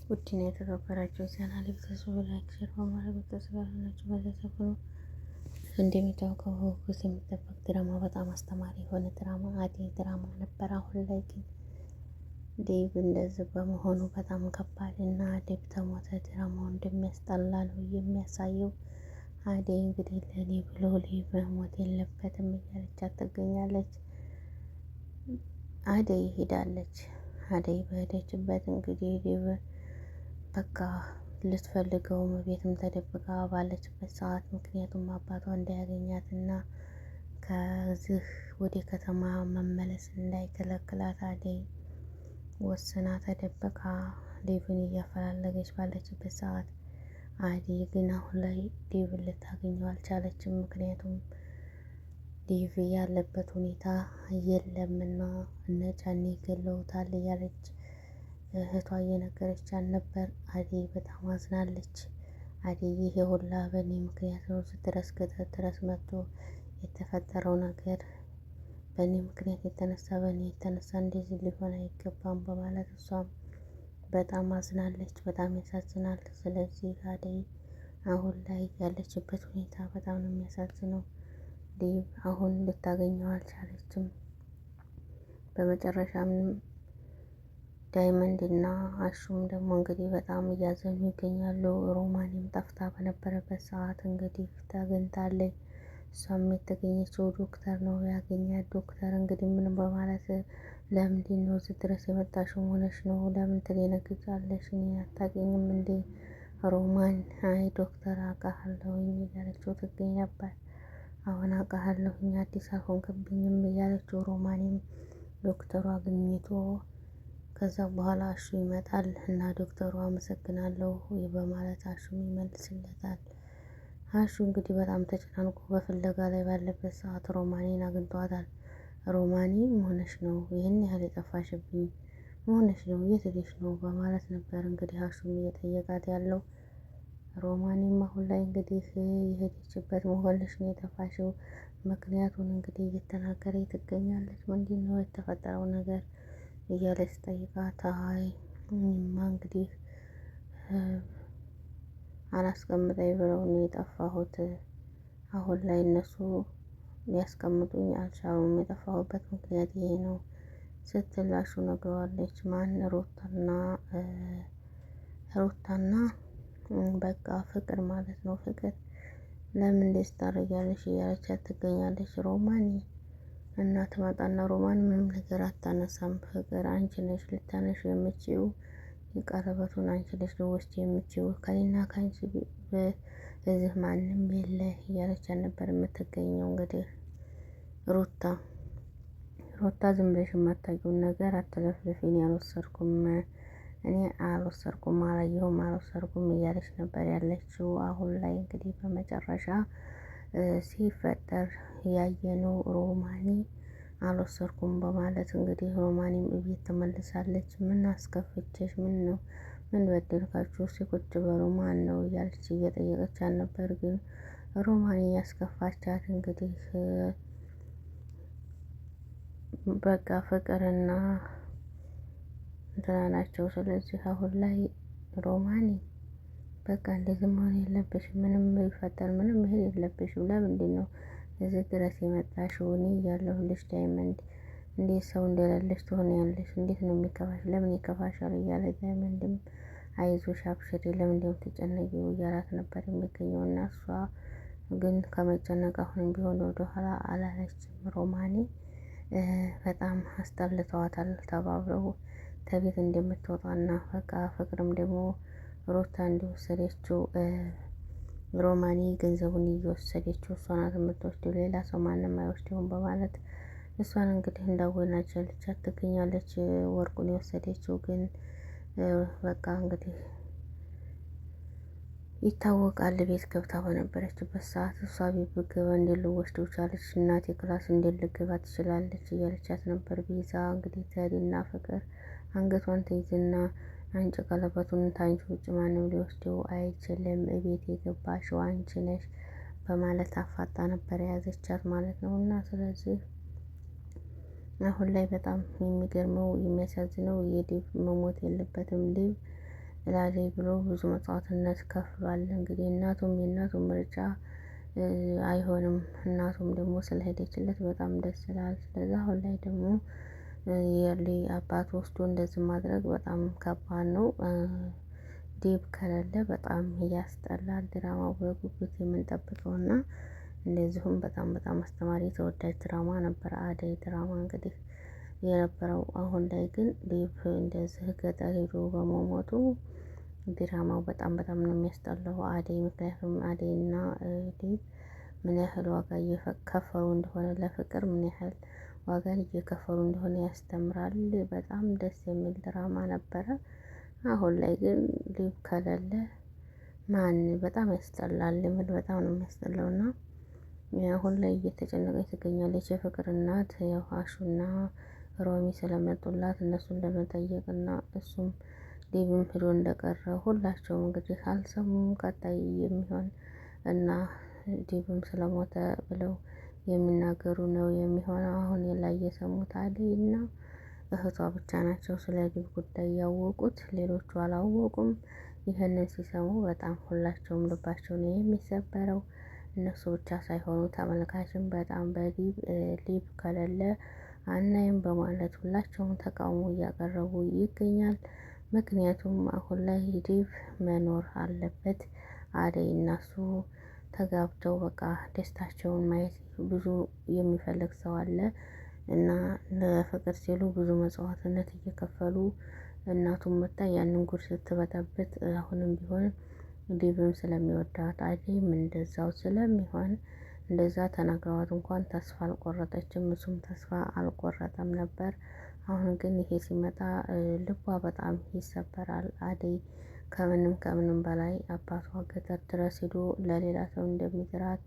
ውድና የተከበራችሁ ቻናሌ ቤተሰቦች ላይክ፣ ሼር በማድረግ ቤተሰብ ያልሆናችሁ ቤተሰብ ሁኑ። እንደሚታወቀው ጉዞ የሚጠበቅ ድራማ በጣም አስተማሪ የሆነ ድራማ አደይ ድራማ ነበር። አሁን ላይ ግን ዴቭ እንደዚህ በመሆኑ በጣም ከባድ እና ዴቭ ተሞተ ድራማው እንደሚያስጠላ ነው የሚያሳየው። አደይ እንግዲህ ለኔ ብሎ ዴቭ መሞት የለበትም እያለቻት ትገኛለች። አደይ ሄዳለች። አደይ በሄደችበት እንግዲህ ዴቭ በቃ ልትፈልገው ቤትም ተደብቃ ባለችበት ሰዓት ምክንያቱም አባቷ እንዳያገኛት እና ከዚህ ወደ ከተማ መመለስ እንዳይከለክላት አደይ ወስና ተደብቃ ዴቭን እያፈላለገች ባለችበት ሰዓት አደይ ግን አሁን ላይ ዴቭን ልታገኘው አልቻለችም። ምክንያቱም ዴቭ ያለበት ሁኔታ የለምና እነ ጫኔ ገለውታል እያለች እህቷ እየነገረቻት ነበር። አደይ በጣም አዝናለች። አደይ ይሄ ሁላ በእኔ ምክንያት ነው ድረስ ገጠር ድረስ መጥቶ የተፈጠረው ነገር በእኔ ምክንያት በእኔ የተነሳ እንደዚህ ሊሆን አይገባም በማለት እሷም በጣም አዝናለች። በጣም ያሳዝናል። ስለዚህ አደይ አሁን ላይ ያለችበት ሁኔታ በጣም ነው የሚያሳዝነው። ዴቭ አሁን ልታገኘው አልቻለችም። በመጨረሻም ዳይመንድ እና አሹም ደግሞ እንግዲህ በጣም እያዘኑ ይገኛሉ። ሮማንም ጠፍታ በነበረበት ሰዓት እንግዲህ ተገኝታለች። እሷም የተገኘችው ዶክተር ነው ያገኛት። ዶክተር እንግዲህ ምንም በማለት ለምንድን ነው እዚህ ድረስ የመጣሽው? ሆነሽ ነው? ለምን ትደነግጫለሽ? እኔ አታውቂኝም እንዴ? ሮማን አይ ዶክተር አውቃለሁኝ እያለችው ትገኝ ነበር። አሁን አውቃለሁኝ አዲስ አልሆንክብኝም እያለችው ሮማንም ዶክተሩ አግኝቶ ከዛ በኋላ አሹ ይመጣል እና ዶክተሩ አመሰግናለሁ በማለት አሹም ይመልስለታል። አሹ እንግዲህ በጣም ተጨናንቆ በፍለጋ ላይ ባለበት ሰዓት ሮማኔን አግኝቷታል። ሮማኔ መሆንሽ ነው ይህን ያህል የጠፋሽብኝ? መሆንሽ ነው የት ሄደሽ ነው? በማለት ነበር እንግዲህ አሹም እየጠየቃት ያለው። ሮማኔም አሁን ላይ እንግዲህ የሄደችበት መሆንሽ ነው የጠፋሽው ምክንያቱን እንግዲህ እየተናገረች ትገኛለች። ምንድን ነው የተፈጠረው ነገር እያለች ጠይቃት፣ አይ እኔማ እንግዲህ አላስቀምጠኝ ብለው ነው የጠፋሁት። አሁን ላይ እነሱ ሊያስቀምጡኝ አልቻሉም። የጠፋሁበት ምክንያት ይሄ ነው ስትል አሹ ነግረዋለች። ማን ሩታና በቃ ፍቅር ማለት ነው። ፍቅር ለምን እንደዚህ ታደርጊያለሽ እያለቻት ትገኛለች። ሮማን እና ትመጣና ሮማን ምንም ነገር አታነሳም። ፍቅር አንቺ ነሽ ልታነሺ የምትችይው የቀለበቱን አንቺ ነሽ ልወስጂ የምትችይው ከእኔና ከአንቺ በዚህ ማንም የለ እያለቻት ነበር የምትገኘው። እንግዲህ ሩታ ዝም ብለሽ የማታውቂውን ነገር አትለፍልፊ፣ እኔ አልወሰድኩም አላየሁም እያለች ነበር ያለችው። አሁን ላይ እንግዲህ በመጨረሻ ሲፈጠር ያየነው ሮማኒ አልወሰድኩም በማለት እንግዲህ ሮማኒም እቤት ተመልሳለች። ምን አስከፍቼሽ? ምን ነው? ምን በደልካችሁ? ቁጭ በሉ ማን ነው እያለች እየጠየቀቻት ነበር። ግን ሮማኒ ያስከፋቻት እንግዲህ በቃ ፍቅርና እንትና ናቸው። ስለዚህ አሁን ላይ ሮማኒ በቃ እንደዚህ መሆን የለብሽም፣ ምንም ቢፈጠር ምንም መሄድ የለብሽም። ለምንድን ነው እዚህ ድረስ የመጣሽው? እኔ እያለሁልሽ ዳይመንድ እንዴት ሰው እንደሌለሽ ትሆኛለሽ? እንዴት ነው የሚከፋሽ? ለምን ይከፋሻል? እያለ ዳይመንድም አይዞሽ አብሽሪ፣ ለምንድን ነው የምትጨነቂው? እያላት ነበር የሚገኘው እና እሷ ግን ከመጨነቅ አሁንም ቢሆን ወደኋላ አላለችም። ሮማኒ በጣም አስጠልተዋታል። ተባብረው ከቤት እንደምትወጣና በቃ ፍቅርም ደግሞ ሩታ እንደወሰደችው ሮማኒ ገንዘቡን እየወሰደችው እሷ ናት የምትወስደው፣ ሌላ ሰው ማንም አይወስደውም በማለት እሷን እንግዲህ እንዳወናጀለቻት ትገኛለች። ወርቁን የወሰደችው ግን በቃ እንግዲህ ይታወቃል። ቤት ገብታ በነበረችበት ሰዓት እሷ ቤት ብትገባ እንዴት ልወስደው ቻለች? እናቴ ክላስ እንዴት ልትገባ ትችላለች? እያለቻት ነበር። ቤዛ እንግዲህ ትሄድና ፍቅር አንገቷን ትይዝና አንቺ ቀለበቱን ታንቺ ውጭ ማንም ሊወስደው አይችልም፣ እቤት የገባሽው አንቺ ነሽ በማለት አፋጣ ነበር የያዘቻት ማለት ነው። እና ስለዚህ አሁን ላይ በጣም የሚገርመው የሚያሳዝነው የዴቭ መሞት የለበትም። ዴቭ ለአደይ ብሎ ብዙ መስዋዕትነት ከፍሏል። እንግዲህ የእናቱም ምርጫ አይሆንም። እናቱም ደግሞ ስለሄደችለት በጣም ደስ ይላል። ስለዛ አሁን ላይ ደግሞ የሊ አባት ወስዶ እንደዚህ ማድረግ በጣም ከባድ ነው። ዴብ ከሌለ በጣም ያስጠላል። ድራማው በጉጉት የምንጠብቀው እና እንደዚሁም በጣም አስተማሪ ተወዳጅ ድራማ ነበረ አደይ ድራማ እንግዲህ የነበረው። አሁን ላይ ግን ዴብ እንደዚህ ገጠር ሄዶ በመሞቱ ድራማው በጣም ነው የሚያስጠላው አደይ። ምክንያቱም አደይና ዴብ ምን ያህል ዋጋ እየከፈሉ እንደሆነ ለፍቅር ምን ያህል ዋጋን እየከፈሉ እንደሆነ ያስተምራል። በጣም ደስ የሚል ድራማ ነበረ። አሁን ላይ ግን ዴብ ከሌለ በጣም ያስጠላል። የምር በጣም ነው የሚያስጠላው እና አሁን ላይ እየተጨነቀች ትገኛለች። የፍቅር እናት ያው አሹና ሮሚ ስለመጡላት እነሱን ለመጠየቅ እና እሱም ዴብም ሄዶ እንደቀረ ሁላቸውም እንግዲህ አልሰሙም። ቀጣይ የሚሆን እና ዴብም ስለሞተ ብለው የሚናገሩ ነው የሚሆነው። አሁን ላይ የሰሙት አደይ እና እህቷ ብቻ ናቸው ስለ ዴብ ጉዳይ ያወቁት፣ ሌሎቹ አላወቁም። ይህንን ሲሰሙ በጣም ሁላቸውም ልባቸው ነው የሚሰበረው። እነሱ ብቻ ሳይሆኑ ተመልካችም በጣም ዴብ ከሌለ አናይም በማለት ሁላቸውም ተቃውሞ እያቀረቡ ይገኛል። ምክንያቱም አሁን ላይ ዴብ መኖር አለበት። አደይ እና እሱ ተጋብተው በቃ ደስታቸውን ማየት ብዙ የሚፈልግ ሰው አለ እና ለፍቅር ሲሉ ብዙ መስዋዕትነት እየከፈሉ እናቱም መጣ ያንን ጉድ ስትበጠብጥ አሁንም ቢሆን ዴብም ስለሚወዳት አደይም እንደዛው ስለሚሆን እንደዛ ተናግረዋት እንኳን ተስፋ አልቆረጠችም፣ እሱም ተስፋ አልቆረጠም ነበር። አሁን ግን ይሄ ሲመጣ ልቧ በጣም ይሰበራል። አደይ ከምንም በላይ አባቷ ገጠር ድረስ ሄዶ ለሌላ ሰው እንደሚድራት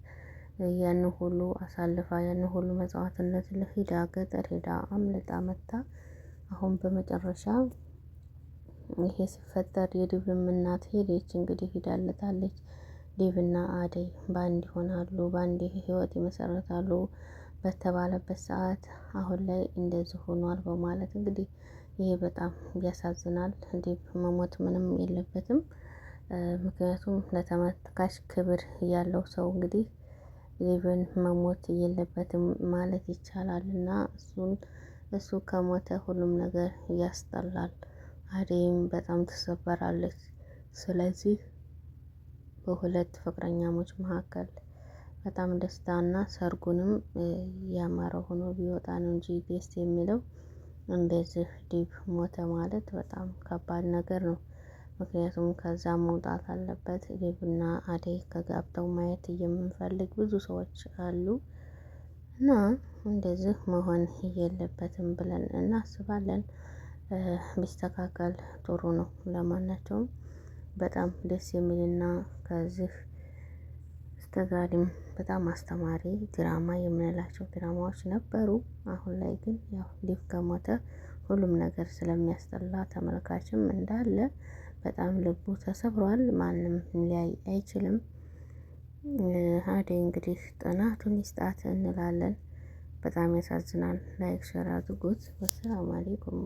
ያንን ሁሉ አሳልፋ ያንን ሁሉ መስዋዕትነት ለሄዳ ገጠር ሄዳ አምልጣ መታ አሁን በመጨረሻ ይሄ ሲፈጠር የዴብም እናት ሄደች እንግዲህ ሂዳለታለች። ዴብና አደይ በአንድ ይሆናሉ፣ በአንድ ህይወት ይመሰረታሉ በተባለበት ሰዓት አሁን ላይ እንደዚህ ሆኗል በማለት እንግዲህ ይሄ በጣም ያሳዝናል። ዴብ መሞት ምንም የለበትም። ምክንያቱም ለተመልካች ክብር ያለው ሰው እንግዲህ ዴብን መሞት የለበትም ማለት ይቻላል እና እሱ ከሞተ ሁሉም ነገር ያስጠላል። አደይም በጣም ትሰበራለች። ስለዚህ በሁለት ፍቅረኛሞች መካከል በጣም ደስታና ሰርጉንም ያማረ ሆኖ ቢወጣ ነው እንጂ ደስ የሚለው እንደዚህ ዴብ ሞተ ማለት በጣም ከባድ ነገር ነው። ምክንያቱም ከዛ መውጣት አለበት። ዴብና አደይ ተጋብተው ማየት የምንፈልግ ብዙ ሰዎች አሉ እና እንደዚህ መሆን የለበትም ብለን እናስባለን። ቢስተካከል ጥሩ ነው። ለማናቸውም በጣም ደስ የሚልና ከዚህ እስከዛሬም በጣም አስተማሪ ድራማ የምንላቸው ድራማዎች ነበሩ። አሁን ላይ ግን ያው ዴብ ከሞተ ሁሉም ነገር ስለሚያስጠላ ተመልካችም እንዳለ በጣም ልቡ ተሰብሯል። ማንም ሊያይ አይችልም። አደይ እንግዲህ ጽናቱን ይስጣት እንላለን። በጣም ያሳዝናል። ላይክ ሸር አድርጉት። ወሰላሙ አለይኩም።